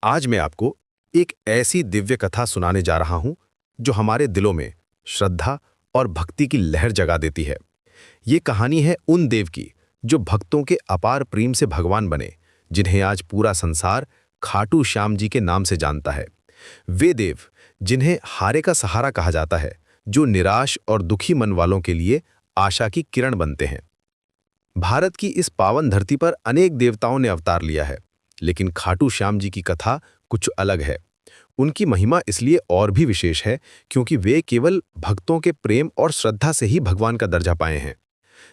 आज मैं आपको एक ऐसी दिव्य कथा सुनाने जा रहा हूं जो हमारे दिलों में श्रद्धा और भक्ति की लहर जगा देती है। ये कहानी है उन देव की जो भक्तों के अपार प्रेम से भगवान बने, जिन्हें आज पूरा संसार खाटू श्याम जी के नाम से जानता है। वे देव जिन्हें हारे का सहारा कहा जाता है, जो निराश और दुखी मन वालों के लिए आशा की किरण बनते हैं। भारत की इस पावन धरती पर अनेक देवताओं ने अवतार लिया है, लेकिन खाटू श्याम जी की कथा कुछ अलग है। उनकी महिमा इसलिए और भी विशेष है क्योंकि वे केवल भक्तों के प्रेम और श्रद्धा से ही भगवान का दर्जा पाए हैं।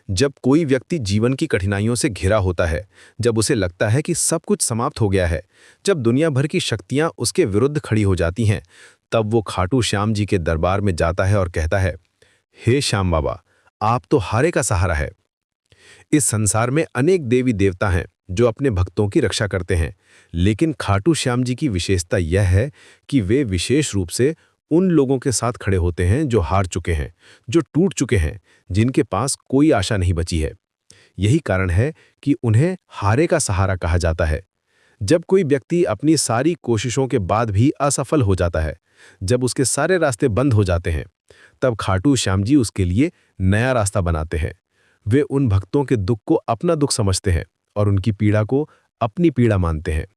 जब कोई व्यक्ति जीवन की कठिनाइयों से घिरा होता है, जब उसे लगता है कि सब कुछ समाप्त हो गया है, जब दुनिया भर की शक्तियां उसके विरुद्ध खड़ी हो जाती हैं, तब वो खाटू श्याम जी के दरबार में जाता है और कहता है, हे श्याम बाबा, आप तो हारे का सहारा है। इस संसार में अनेक देवी देवता हैं जो अपने भक्तों की रक्षा करते हैं, लेकिन खाटू श्याम जी की विशेषता यह है कि वे विशेष रूप से उन लोगों के साथ खड़े होते हैं जो हार चुके हैं, जो टूट चुके हैं, जिनके पास कोई आशा नहीं बची है। यही कारण है कि उन्हें हारे का सहारा कहा जाता है। जब कोई व्यक्ति अपनी सारी कोशिशों के बाद भी असफल हो जाता है, जब उसके सारे रास्ते बंद हो जाते हैं, तब खाटू श्याम जी उसके लिए नया रास्ता बनाते हैं। वे उन भक्तों के दुख को अपना दुख समझते हैं और उनकी पीड़ा को अपनी पीड़ा मानते हैं।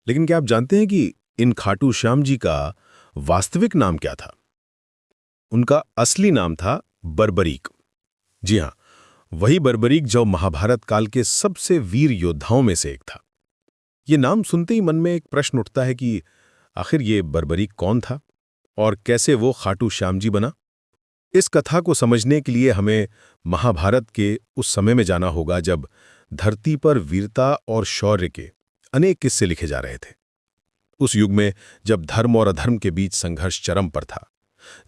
लेकिन क्या आप जानते हैं कि इन खाटू श्याम जी का वास्तविक नाम क्या था? उनका असली नाम था बर्बरीक। जी हां, वही बर्बरीक जो महाभारत काल के सबसे वीर योद्धाओं में से एक था। ये नाम सुनते ही मन में एक प्रश्न उठता है कि आखिर ये बर्बरीक कौन था और कैसे वो खाटू श्याम जी बना? इस कथा को समझने के लिए हमें महाभारत के उस समय में जाना होगा जब धरती पर वीरता और शौर्य के अनेक किस्से लिखे जा रहे थे। उस युग में जब धर्म और अधर्म के बीच संघर्ष चरम पर था,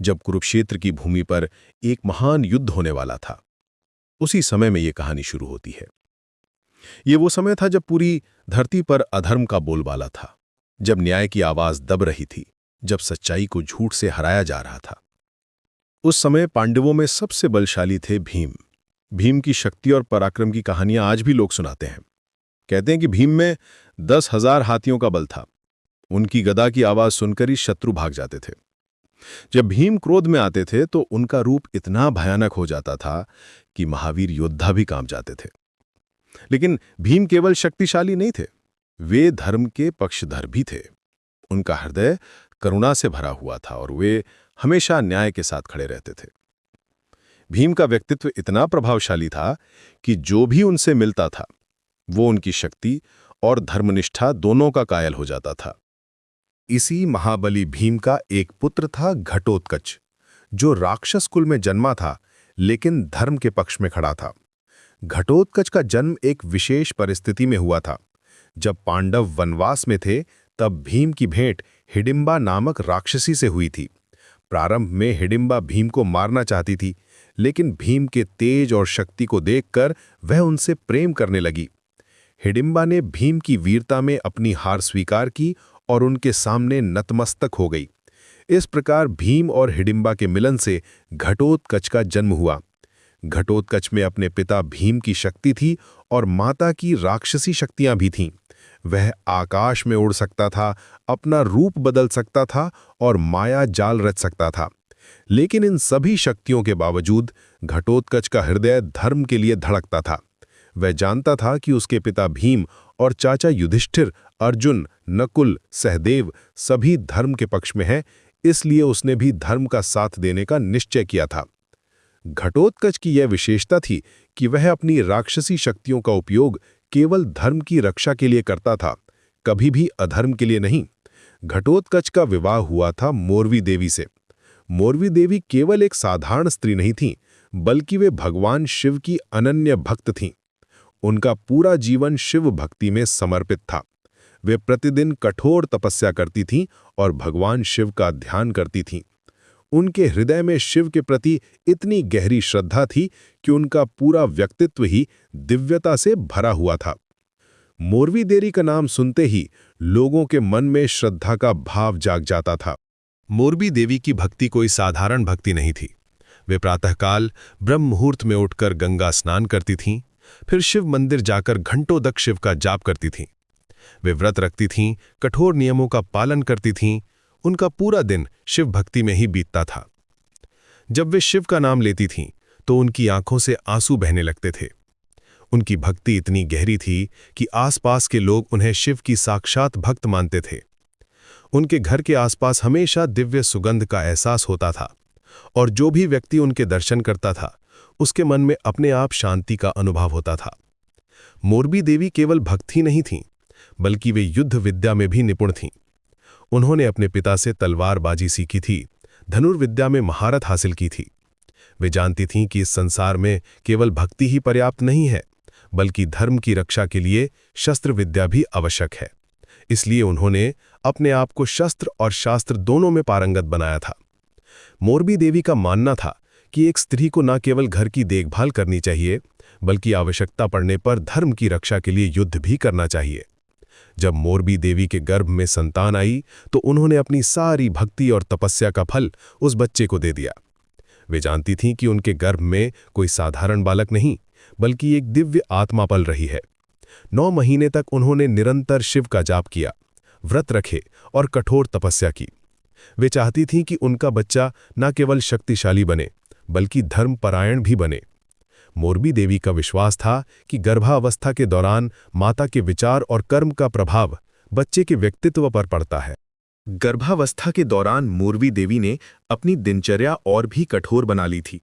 जब कुरुक्षेत्र की भूमि पर एक महान युद्ध होने वाला था, उसी समय में ये कहानी शुरू होती है। ये वो समय था जब पूरी धरती पर अधर्म का बोलबाला था, जब न्याय की आवाज दब रही थी, जब सच्चाई को झूठ से हराया जा रहा था। उस समय पांडवों में सबसे बलशाली थे भीम। भीम की शक्ति और पराक्रम की कहानियां आज भी लोग सुनाते हैं। कहते हैं कि भीम में 10,000 हाथियों का बल था। उनकी गदा की आवाज सुनकर ही शत्रु भाग जाते थे। जब भीम क्रोध में आते थे तो उनका रूप इतना भयानक हो जाता था कि महावीर योद्धा भी कांप जाते थे। लेकिन भीम केवल शक्तिशाली नहीं थे, वे धर्म के पक्षधर भी थे। उनका हृदय करुणा से भरा हुआ था और वे हमेशा न्याय के साथ खड़े रहते थे। भीम का व्यक्तित्व इतना प्रभावशाली था कि जो भी उनसे मिलता था, वो उनकी शक्ति और धर्मनिष्ठा दोनों का कायल हो जाता था। इसी महाबली भीम का एक पुत्र था घटोत्कच, जो राक्षस कुल में जन्मा था लेकिन धर्म के पक्ष में खड़ा था। घटोत्कच का जन्म एक विशेष परिस्थिति में हुआ था। जब पांडव वनवास में थे, तब भीम की भेंट हिडिंबा नामक राक्षसी से हुई थी। प्रारंभ में हिडिंबा भीम को मारना चाहती थी, लेकिन भीम के तेज और शक्ति को देखकर वह उनसे प्रेम करने लगी। हिडिंबा ने भीम की वीरता में अपनी हार स्वीकार की और उनके सामने नतमस्तक हो गई। इस प्रकार भीम और हिडिंबा के मिलन से घटोत्कच का जन्म हुआ। घटोत्कच में अपने पिता भीम की शक्ति थी और माता की राक्षसी शक्तियां भी थीं। वह आकाश में उड़ सकता था, अपना रूप बदल सकता था और माया जाल रच सकता था। लेकिन इन सभी शक्तियों के बावजूद घटोत्कच का हृदय धर्म के लिए धड़कता था। वह जानता था कि उसके पिता भीम और चाचा युधिष्ठिर, अर्जुन, नकुल, सहदेव सभी धर्म के पक्ष में हैं, इसलिए उसने भी धर्म का साथ देने का निश्चय किया था। घटोत्कच की यह विशेषता थी कि वह अपनी राक्षसी शक्तियों का उपयोग केवल धर्म की रक्षा के लिए करता था, कभी भी अधर्म के लिए नहीं। घटोत्कच का विवाह हुआ था मोरवी देवी से। मोरवी देवी केवल एक साधारण स्त्री नहीं थीं, बल्कि वे भगवान शिव की अनन्य भक्त थीं। उनका पूरा जीवन शिव भक्ति में समर्पित था। वे प्रतिदिन कठोर तपस्या करती थीं और भगवान शिव का ध्यान करती थीं। उनके हृदय में शिव के प्रति इतनी गहरी श्रद्धा थी कि उनका पूरा व्यक्तित्व ही दिव्यता से भरा हुआ था। मोरवी देवी का नाम सुनते ही लोगों के मन में श्रद्धा का भाव जाग जाता था। मोरवी देवी की भक्ति कोई साधारण भक्ति नहीं थी। वे प्रातःकाल ब्रह्म मुहूर्त में उठकर गंगा स्नान करती थीं, फिर शिव मंदिर जाकर घंटों तक शिव का जाप करती थीं। वे व्रत रखती थीं, कठोर नियमों का पालन करती थीं। उनका पूरा दिन शिव भक्ति में ही बीतता था। जब वे शिव का नाम लेती थीं तो उनकी आंखों से आंसू बहने लगते थे। उनकी भक्ति इतनी गहरी थी कि आसपास के लोग उन्हें शिव की साक्षात भक्त मानते थे। उनके घर के आसपास हमेशा दिव्य सुगंध का एहसास होता था और जो भी व्यक्ति उनके दर्शन करता था उसके मन में अपने आप शांति का अनुभव होता था। मोरबी देवी केवल भक्त ही नहीं थीं, बल्कि वे युद्ध विद्या में भी निपुण थीं। उन्होंने अपने पिता से तलवारबाजी सीखी थी, धनुर्विद्या में महारत हासिल की थी। वे जानती थीं कि इस संसार में केवल भक्ति ही पर्याप्त नहीं है, बल्कि धर्म की रक्षा के लिए शस्त्र विद्या भी आवश्यक है। इसलिए उन्होंने अपने आप को शस्त्र और शास्त्र दोनों में पारंगत बनाया था। मोरबी देवी का मानना था कि एक स्त्री को न केवल घर की देखभाल करनी चाहिए, बल्कि आवश्यकता पड़ने पर धर्म की रक्षा के लिए युद्ध भी करना चाहिए। जब मोरबी देवी के गर्भ में संतान आई तो उन्होंने अपनी सारी भक्ति और तपस्या का फल उस बच्चे को दे दिया। वे जानती थीं कि उनके गर्भ में कोई साधारण बालक नहीं, बल्कि एक दिव्य आत्मा पल रही है। 9 महीने तक उन्होंने निरंतर शिव का जाप किया, व्रत रखे और कठोर तपस्या की। वे चाहती थीं कि उनका बच्चा न केवल शक्तिशाली बने, बल्कि धर्मपरायण भी बने। मोरबी देवी का विश्वास था कि गर्भावस्था के दौरान माता के विचार और कर्म का प्रभाव बच्चे के व्यक्तित्व पर पड़ता है। गर्भावस्था के दौरान मोरबी देवी ने अपनी दिनचर्या और भी कठोर बना ली थी।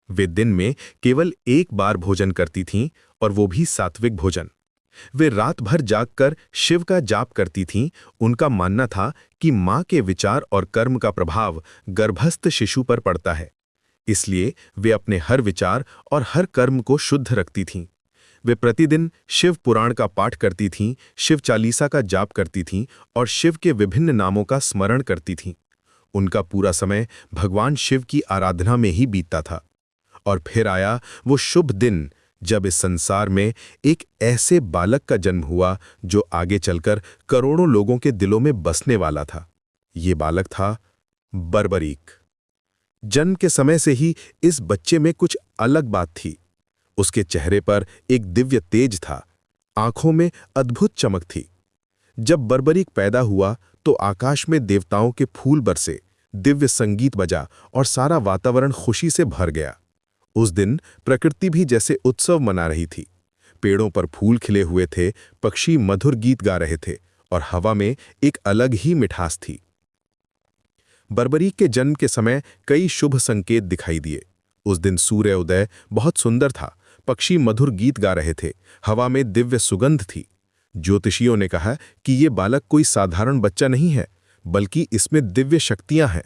वे दिन में केवल एक बार भोजन करती थीं और वो भी सात्विक भोजन। वे रात भर जागकर शिव का जाप करती थीं। उनका मानना था कि माँ के विचार और कर्म का प्रभाव गर्भस्थ शिशु पर पड़ता है, इसलिए वे अपने हर विचार और हर कर्म को शुद्ध रखती थीं। वे प्रतिदिन शिव पुराण का पाठ करती थीं, शिव चालीसा का जाप करती थीं और शिव के विभिन्न नामों का स्मरण करती थीं। उनका पूरा समय भगवान शिव की आराधना में ही बीतता था। और फिर आया वो शुभ दिन जब इस संसार में एक ऐसे बालक का जन्म हुआ जो आगे चलकर करोड़ों लोगों के दिलों में बसने वाला था। ये बालक था बर्बरीक। जन्म के समय से ही इस बच्चे में कुछ अलग बात थी। उसके चेहरे पर एक दिव्य तेज था, आंखों में अद्भुत चमक थी। जब बर्बरीक पैदा हुआ तो आकाश में देवताओं के फूल बरसे, दिव्य संगीत बजा और सारा वातावरण खुशी से भर गया। उस दिन प्रकृति भी जैसे उत्सव मना रही थी। पेड़ों पर फूल खिले हुए थे, पक्षी मधुर गीत गा रहे थे और हवा में एक अलग ही मिठास थी। बर्बरीक के जन्म के समय कई शुभ संकेत दिखाई दिए। उस दिन सूर्य उदय बहुत सुंदर था, पक्षी मधुर गीत गा रहे थे, हवा में दिव्य सुगंध थी। ज्योतिषियों ने कहा कि ये बालक कोई साधारण बच्चा नहीं है, बल्कि इसमें दिव्य शक्तियां हैं।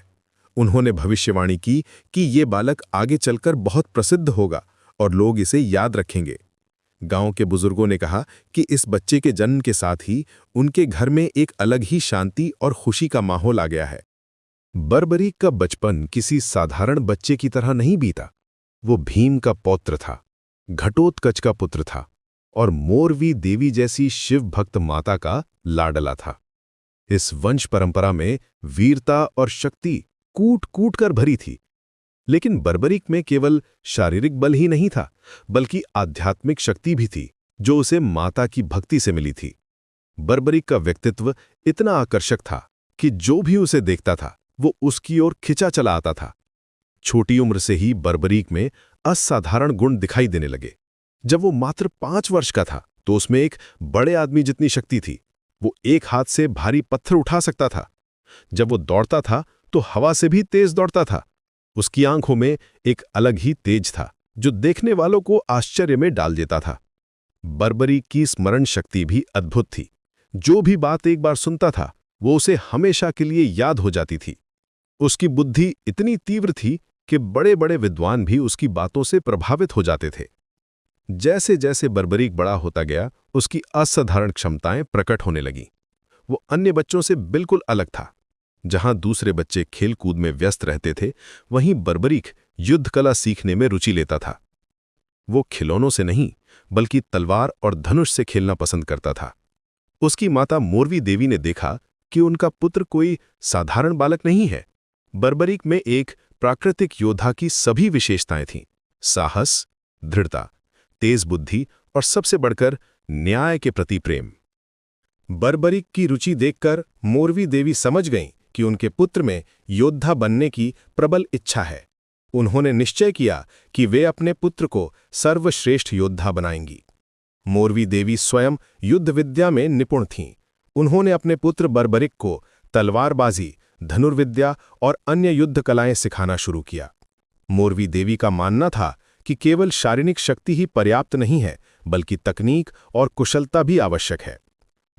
उन्होंने भविष्यवाणी की कि ये बालक आगे चलकर बहुत प्रसिद्ध होगा और लोग इसे याद रखेंगे। गांव के बुजुर्गों ने कहा कि इस बच्चे के जन्म के साथ ही उनके घर में एक अलग ही शांति और खुशी का माहौल आ गया है। बर्बरीक का बचपन किसी साधारण बच्चे की तरह नहीं बीता। वो भीम का पौत्र था, घटोत्कच का पुत्र था और मोरवी देवी जैसी शिव भक्त माता का लाडला था। इस वंश परंपरा में वीरता और शक्ति कूट कूट कर भरी थी। लेकिन बर्बरीक में केवल शारीरिक बल ही नहीं था, बल्कि आध्यात्मिक शक्ति भी थी जो उसे माता की भक्ति से मिली थी। बर्बरीक का व्यक्तित्व इतना आकर्षक था कि जो भी उसे देखता था वो उसकी ओर खिंचा चला आता था। छोटी उम्र से ही बर्बरीक में असाधारण गुण दिखाई देने लगे। जब वो मात्र 5 वर्ष का था तो उसमें एक बड़े आदमी जितनी शक्ति थी। वो एक हाथ से भारी पत्थर उठा सकता था। जब वो दौड़ता था तो हवा से भी तेज दौड़ता था। उसकी आंखों में एक अलग ही तेज था जो देखने वालों को आश्चर्य में डाल देता था। बर्बरीक की स्मरण शक्ति भी अद्भुत थी। जो भी बात एक बार सुनता था वो उसे हमेशा के लिए याद हो जाती थी। उसकी बुद्धि इतनी तीव्र थी कि बड़े बड़े विद्वान भी उसकी बातों से प्रभावित हो जाते थे। जैसे जैसे बर्बरीक बड़ा होता गया उसकी असाधारण क्षमताएं प्रकट होने लगीं। वो अन्य बच्चों से बिल्कुल अलग था। जहां दूसरे बच्चे खेलकूद में व्यस्त रहते थे, वहीं बर्बरीक युद्ध कला सीखने में रुचि लेता था। वो खिलौनों से नहीं, बल्कि तलवार और धनुष से खेलना पसंद करता था। उसकी माता मोरवी देवी ने देखा कि उनका पुत्र कोई साधारण बालक नहीं है। बर्बरीक में एक प्राकृतिक योद्धा की सभी विशेषताएं थीं: साहस, दृढ़ता, तेज बुद्धि और सबसे बढ़कर न्याय के प्रति प्रेम। बर्बरीक की रुचि देखकर मोरवी देवी समझ गईं कि उनके पुत्र में योद्धा बनने की प्रबल इच्छा है। उन्होंने निश्चय किया कि वे अपने पुत्र को सर्वश्रेष्ठ योद्धा बनाएंगी। मोरवी देवी स्वयं युद्ध विद्या में निपुण थीं। उन्होंने अपने पुत्र बर्बरिक को तलवारबाजी, धनुर्विद्या और अन्य युद्ध कलाएं सिखाना शुरू किया। मोरवी देवी का मानना था कि केवल शारीरिक शक्ति ही पर्याप्त नहीं है, बल्कि तकनीक और कुशलता भी आवश्यक है।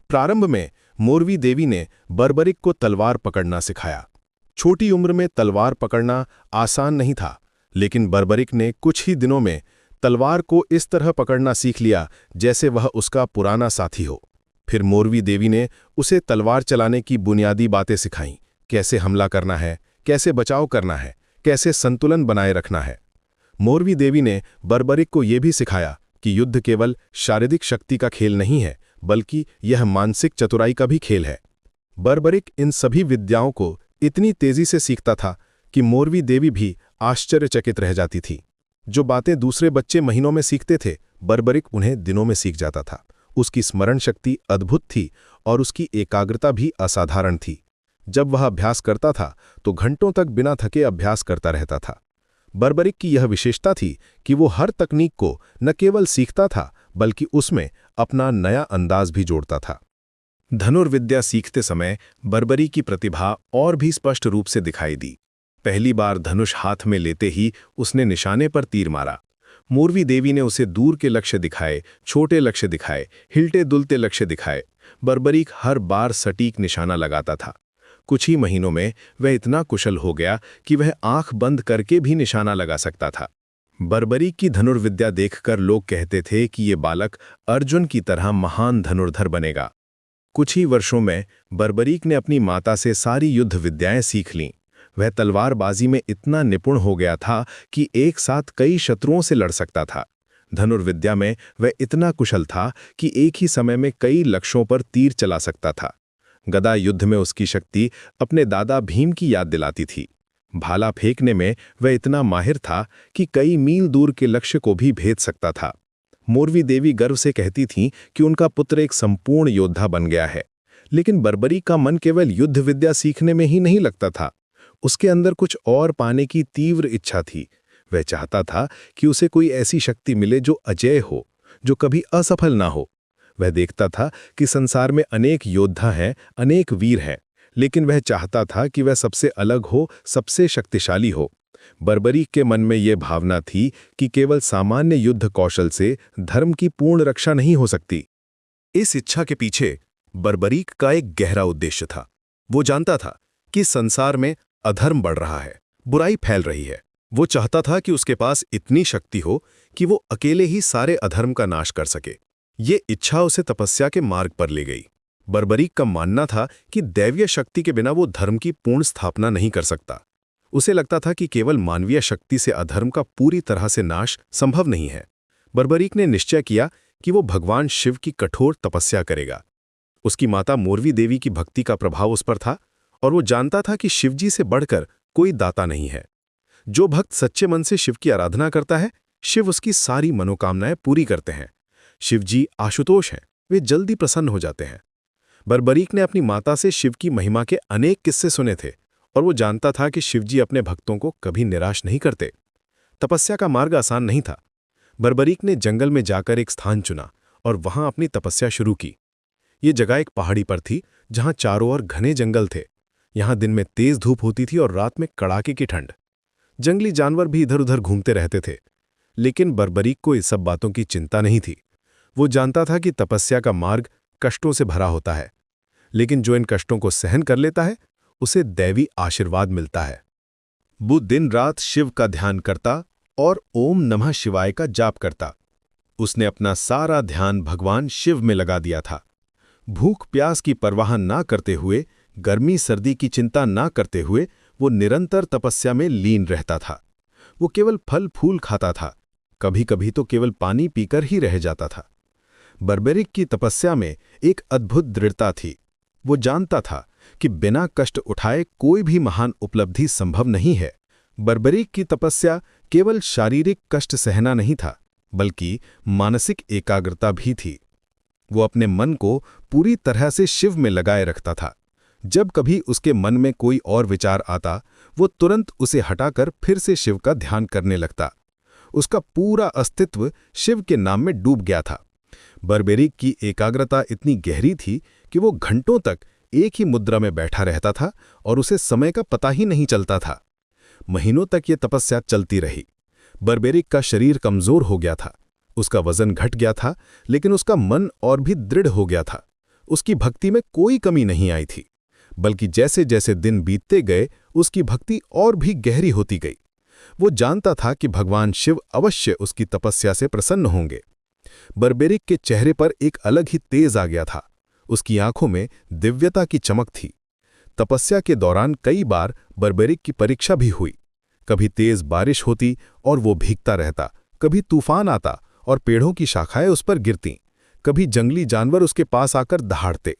प्रारंभ में मोरवी देवी ने बर्बरिक को तलवार पकड़ना सिखाया। छोटी उम्र में तलवार पकड़ना आसान नहीं था, लेकिन बर्बरिक ने कुछ ही दिनों में तलवार को इस तरह पकड़ना सीख लिया जैसे वह उसका पुराना साथी हो। फिर मोरवी देवी ने उसे तलवार चलाने की बुनियादी बातें सिखाईं, कैसे हमला करना है, कैसे बचाव करना है, कैसे संतुलन बनाए रखना है। मोरवी देवी ने बर्बरिक को यह भी सिखाया कि युद्ध केवल शारीरिक शक्ति का खेल नहीं है, बल्कि यह मानसिक चतुराई का भी खेल है। बर्बरिक इन सभी विद्याओं को इतनी तेजी से सीखता था कि मोरवी देवी भी आश्चर्यचकित रह जाती थी। जो बातें दूसरे बच्चे महीनों में सीखते थे, बर्बरिक उन्हें दिनों में सीख जाता था। उसकी स्मरण शक्ति अद्भुत थी और उसकी एकाग्रता भी असाधारण थी। जब वह अभ्यास करता था तो घंटों तक बिना थके अभ्यास करता रहता था। बर्बरिक की यह विशेषता थी कि वो हर तकनीक को न केवल सीखता था, बल्कि उसमें अपना नया अंदाज भी जोड़ता था। धनुर्विद्या सीखते समय बर्बरी की प्रतिभा और भी स्पष्ट रूप से दिखाई दी। पहली बार धनुष हाथ में लेते ही उसने निशाने पर तीर मारा। मोरवी देवी ने उसे दूर के लक्ष्य दिखाए, छोटे लक्ष्य दिखाए, हिलते दुलते लक्ष्य दिखाए। बर्बरीक हर बार सटीक निशाना लगाता था। कुछ ही महीनों में वह इतना कुशल हो गया कि वह आंख बंद करके भी निशाना लगा सकता था। बर्बरीक की धनुर्विद्या देखकर लोग कहते थे कि ये बालक अर्जुन की तरह महान धनुर्धर बनेगा। कुछ ही वर्षों में बर्बरीक ने अपनी माता से सारी युद्ध विद्याएं सीख लीं। वह तलवारबाजी में इतना निपुण हो गया था कि एक साथ कई शत्रुओं से लड़ सकता था। धनुर्विद्या में वह इतना कुशल था कि एक ही समय में कई लक्ष्यों पर तीर चला सकता था। गदा युद्ध में उसकी शक्ति अपने दादा भीम की याद दिलाती थी। भाला फेंकने में वह इतना माहिर था कि कई मील दूर के लक्ष्य को भी भेद सकता था। मोरवी देवी गर्व से कहती थीं कि उनका पुत्र एक संपूर्ण योद्धा बन गया है। लेकिन बर्बरीक का मन केवल युद्ध विद्या सीखने में ही नहीं लगता था। उसके अंदर कुछ और पाने की तीव्र इच्छा थी। वह चाहता था कि उसे कोई ऐसी शक्ति मिले जो अजेय हो, जो कभी असफल ना हो। वह देखता था कि संसार में अनेक योद्धा हैं, अनेक वीर हैं, लेकिन वह चाहता था कि वह सबसे अलग हो, सबसे शक्तिशाली हो। बर्बरीक के मन में यह भावना थी कि केवल सामान्य युद्ध कौशल से धर्म की पूर्ण रक्षा नहीं हो सकती। इस इच्छा के पीछे बर्बरीक का एक गहरा उद्देश्य था। वो जानता था कि संसार में अधर्म बढ़ रहा है, बुराई फैल रही है। वो चाहता था कि उसके पास इतनी शक्ति हो कि वो अकेले ही सारे अधर्म का नाश कर सके। ये इच्छा उसे तपस्या के मार्ग पर ले गई। बर्बरीक का मानना था कि दैवीय शक्ति के बिना वो धर्म की पूर्ण स्थापना नहीं कर सकता। उसे लगता था कि केवल मानवीय शक्ति से अधर्म का पूरी तरह से नाश संभव नहीं है। बर्बरीक ने निश्चय किया कि वो भगवान शिव की कठोर तपस्या करेगा। उसकी माता मोरवी देवी की भक्ति का प्रभाव उस पर था और वो जानता था कि शिवजी से बढ़कर कोई दाता नहीं है। जो भक्त सच्चे मन से शिव की आराधना करता है, शिव उसकी सारी मनोकामनाएं पूरी करते हैं। शिवजी आशुतोष हैं, वे जल्दी प्रसन्न हो जाते हैं। बर्बरीक ने अपनी माता से शिव की महिमा के अनेक किस्से सुने थे और वो जानता था कि शिवजी अपने भक्तों को कभी निराश नहीं करते। तपस्या का मार्ग आसान नहीं था। बर्बरीक ने जंगल में जाकर एक स्थान चुना और वहां अपनी तपस्या शुरू की। ये जगह एक पहाड़ी पर थी जहां चारों ओर घने जंगल थे। यहां दिन में तेज धूप होती थी और रात में कड़ाके की ठंड। जंगली जानवर भी इधर उधर घूमते रहते थे। लेकिन बर्बरीक को इस सब बातों की चिंता नहीं थी। वो जानता था कि तपस्या का मार्ग कष्टों से भरा होता है, लेकिन जो इन कष्टों को सहन कर लेता है उसे दैवी आशीर्वाद मिलता है। वो दिन रात शिव का ध्यान करता और ओम नमः शिवाय का जाप करता। उसने अपना सारा ध्यान भगवान शिव में लगा दिया था। भूख प्यास की परवाह ना करते हुए, गर्मी सर्दी की चिंता ना करते हुए वो निरंतर तपस्या में लीन रहता था। वो केवल फल फूल खाता था, कभी कभी तो केवल पानी पीकर ही रह जाता था। बर्बरीक की तपस्या में एक अद्भुत दृढ़ता थी। वो जानता था कि बिना कष्ट उठाए कोई भी महान उपलब्धि संभव नहीं है। बर्बरीक की तपस्या केवल शारीरिक कष्ट सहना नहीं था, बल्कि मानसिक एकाग्रता भी थी। वो अपने मन को पूरी तरह से शिव में लगाए रखता था। जब कभी उसके मन में कोई और विचार आता, वो तुरंत उसे हटाकर फिर से शिव का ध्यान करने लगता। उसका पूरा अस्तित्व शिव के नाम में डूब गया था। बर्बेरिक की एकाग्रता इतनी गहरी थी कि वो घंटों तक एक ही मुद्रा में बैठा रहता था और उसे समय का पता ही नहीं चलता था। महीनों तक ये तपस्या चलती रही। बर्बेरिक का शरीर कमजोर हो गया था, उसका वजन घट गया था, लेकिन उसका मन और भी दृढ़ हो गया था। उसकी भक्ति में कोई कमी नहीं आई थी, बल्कि जैसे जैसे दिन बीतते गए उसकी भक्ति और भी गहरी होती गई। वो जानता था कि भगवान शिव अवश्य उसकी तपस्या से प्रसन्न होंगे। बर्बेरिक के चेहरे पर एक अलग ही तेज आ गया था। उसकी आंखों में दिव्यता की चमक थी। तपस्या के दौरान कई बार बर्बेरिक की परीक्षा भी हुई। कभी तेज बारिश होती और वो भीगता रहता, कभी तूफान आता और पेड़ों की शाखाएं उस पर गिरतीं, कभी जंगली जानवर उसके पास आकर दहाड़ते।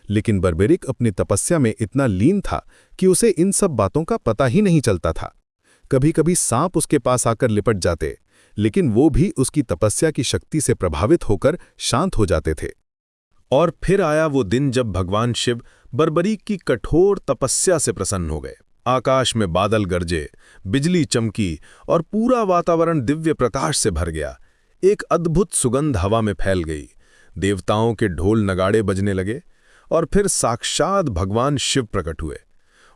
लेकिन बर्बेरिक अपनी तपस्या में इतना लीन था कि उसे इन सब बातों का पता ही नहीं चलता था। कभी कभी सांप उसके पास आकर लिपट जाते, लेकिन वो भी उसकी तपस्या की शक्ति से प्रभावित होकर शांत हो जाते थे। और फिर आया वो दिन जब भगवान शिव बर्बरीक की कठोर तपस्या से प्रसन्न हो गए। आकाश में बादल गरजे, बिजली चमकी और पूरा वातावरण दिव्य प्रकाश से भर गया। एक अद्भुत सुगंध हवा में फैल गई। देवताओं के ढोल नगाड़े बजने लगे और फिर साक्षात भगवान शिव प्रकट हुए।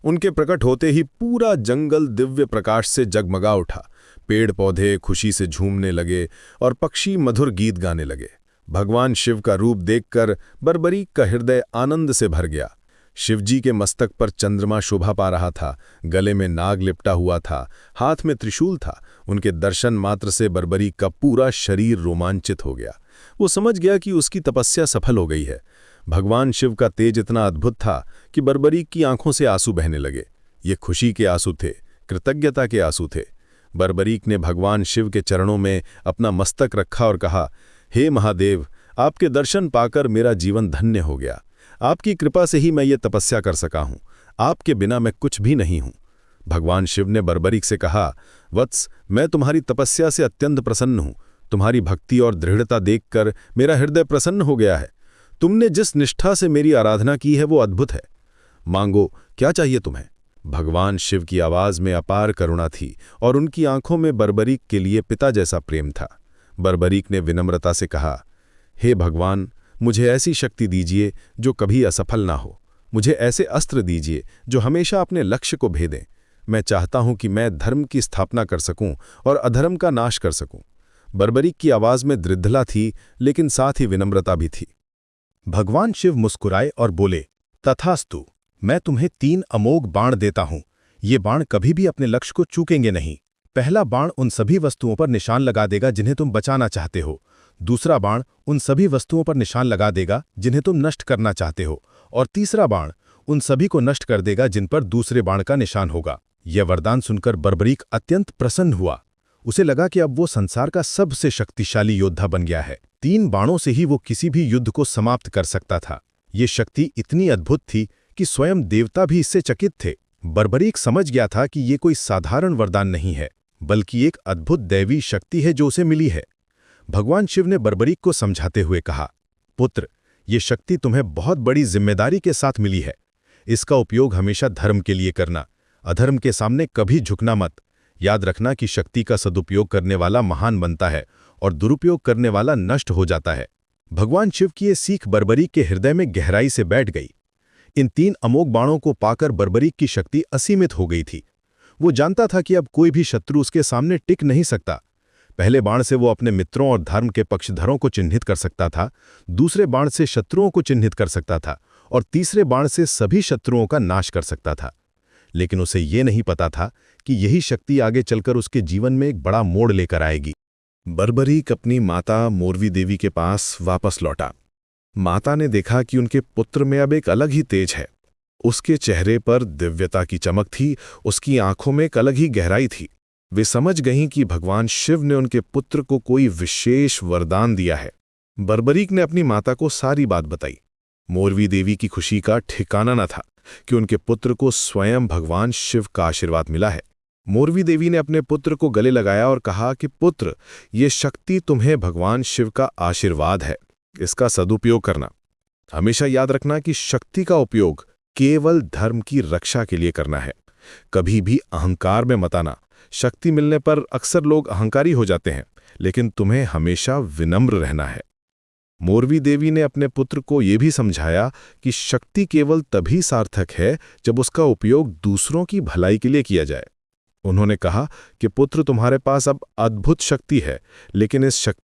उनके प्रकट होते ही पूरा जंगल दिव्य प्रकाश से जगमगा उठा। पेड़ पौधे खुशी से झूमने लगे और पक्षी मधुर गीत गाने लगे। भगवान शिव का रूप देखकर बर्बरीक का हृदय आनंद से भर गया। शिवजी के मस्तक पर चंद्रमा शोभा पा रहा था, गले में नाग लिपटा हुआ था, हाथ में त्रिशूल था। उनके दर्शन मात्र से बर्बरीक का पूरा शरीर रोमांचित हो गया। वो समझ गया कि उसकी तपस्या सफल हो गई है। भगवान शिव का तेज इतना अद्भुत था कि बर्बरीक की आंखों से आंसू बहने लगे। ये खुशी के आंसू थे, कृतज्ञता के आंसू थे। बर्बरीक ने भगवान शिव के चरणों में अपना मस्तक रखा और कहा, हे महादेव, आपके दर्शन पाकर मेरा जीवन धन्य हो गया। आपकी कृपा से ही मैं ये तपस्या कर सका हूं। आपके बिना मैं कुछ भी नहीं हूं। भगवान शिव ने बर्बरीक से कहा, वत्स, मैं तुम्हारी तपस्या से अत्यंत प्रसन्न हूं। तुम्हारी भक्ति और दृढ़ता देखकर मेरा हृदय प्रसन्न हो गया है। तुमने जिस निष्ठा से मेरी आराधना की है वो अद्भुत है। मांगो, क्या चाहिए तुम्हें? भगवान शिव की आवाज में अपार करुणा थी और उनकी आंखों में बर्बरीक के लिए पिता जैसा प्रेम था। बर्बरीक ने विनम्रता से कहा, हे भगवान, मुझे ऐसी शक्ति दीजिए जो कभी असफल ना हो। मुझे ऐसे अस्त्र दीजिए जो हमेशा अपने लक्ष्य को भेदें। मैं चाहता हूं कि मैं धर्म की स्थापना कर सकूं और अधर्म का नाश कर सकूं। बर्बरीक की आवाज में दृढ़ता थी, लेकिन साथ ही विनम्रता भी थी। भगवान शिव मुस्कुराए और बोले, तथास्तु, मैं तुम्हें 3 अमोघ बाण देता हूं। ये बाण कभी भी अपने लक्ष्य को चूकेंगे नहीं। पहला बाण उन सभी वस्तुओं पर निशान लगा देगा जिन्हें तुम बचाना चाहते हो। दूसरा बाण उन सभी वस्तुओं पर निशान लगा देगा जिन्हें तुम नष्ट करना चाहते हो। और तीसरा बाण उन सभी को नष्ट कर देगा जिन पर दूसरे बाण का निशान होगा। यह वरदान सुनकर बर्बरीक अत्यंत प्रसन्न हुआ। उसे लगा कि अब वो संसार का सबसे शक्तिशाली योद्धा बन गया है। 3 बाणों से ही वो किसी भी युद्ध को समाप्त कर सकता था। ये शक्ति इतनी अद्भुत थी कि स्वयं देवता भी इससे चकित थे। बर्बरीक समझ गया था कि ये कोई साधारण वरदान नहीं है, बल्कि एक अद्भुत दैवी शक्ति है जो उसे मिली है। भगवान शिव ने बर्बरीक को समझाते हुए कहा, पुत्र, ये शक्ति तुम्हें बहुत बड़ी जिम्मेदारी के साथ मिली है। इसका उपयोग हमेशा धर्म के लिए करना, अधर्म के सामने कभी झुकना मत। याद रखना कि शक्ति का सदुपयोग करने वाला महान बनता है और दुरुपयोग करने वाला नष्ट हो जाता है। भगवान शिव की ये सीख बर्बरीक के हृदय में गहराई से बैठ गई। इन 3 अमोघ बाणों को पाकर बर्बरीक की शक्ति असीमित हो गई थी। वो जानता था कि अब कोई भी शत्रु उसके सामने टिक नहीं सकता। पहले बाण से वो अपने मित्रों और धर्म के पक्षधरों को चिन्हित कर सकता था, दूसरे बाण से शत्रुओं को चिन्हित कर सकता था और तीसरे बाण से सभी शत्रुओं का नाश कर सकता था। लेकिन उसे ये नहीं पता था कि यही शक्ति आगे चलकर उसके जीवन में एक बड़ा मोड़ लेकर आएगी। बर्बरीक अपनी माता मोरवी देवी के पास वापस लौटा। माता ने देखा कि उनके पुत्र में अब एक अलग ही तेज है। उसके चेहरे पर दिव्यता की चमक थी, उसकी आंखों में एक अलग ही गहराई थी। वे समझ गईं कि भगवान शिव ने उनके पुत्र को कोई विशेष वरदान दिया है। बर्बरीक ने अपनी माता को सारी बात बताई। मोरवी देवी की खुशी का ठिकाना न था कि उनके पुत्र को स्वयं भगवान शिव का आशीर्वाद मिला है। मोरवी देवी ने अपने पुत्र को गले लगाया और कहा कि पुत्र, ये शक्ति तुम्हें भगवान शिव का आशीर्वाद है। इसका सदुपयोग करना। हमेशा याद रखना कि शक्ति का उपयोग केवल धर्म की रक्षा के लिए करना है। कभी भी अहंकार में मत आना। शक्ति मिलने पर अक्सर लोग अहंकारी हो जाते हैं, लेकिन तुम्हें हमेशा विनम्र रहना है। मोरवी देवी ने अपने पुत्र को यह भी समझाया कि शक्ति केवल तभी सार्थक है जब उसका उपयोग दूसरों की भलाई के लिए किया जाए। उन्होंने कहा कि पुत्र, तुम्हारे पास अब अद्भुत शक्ति है, लेकिन इस शक्ति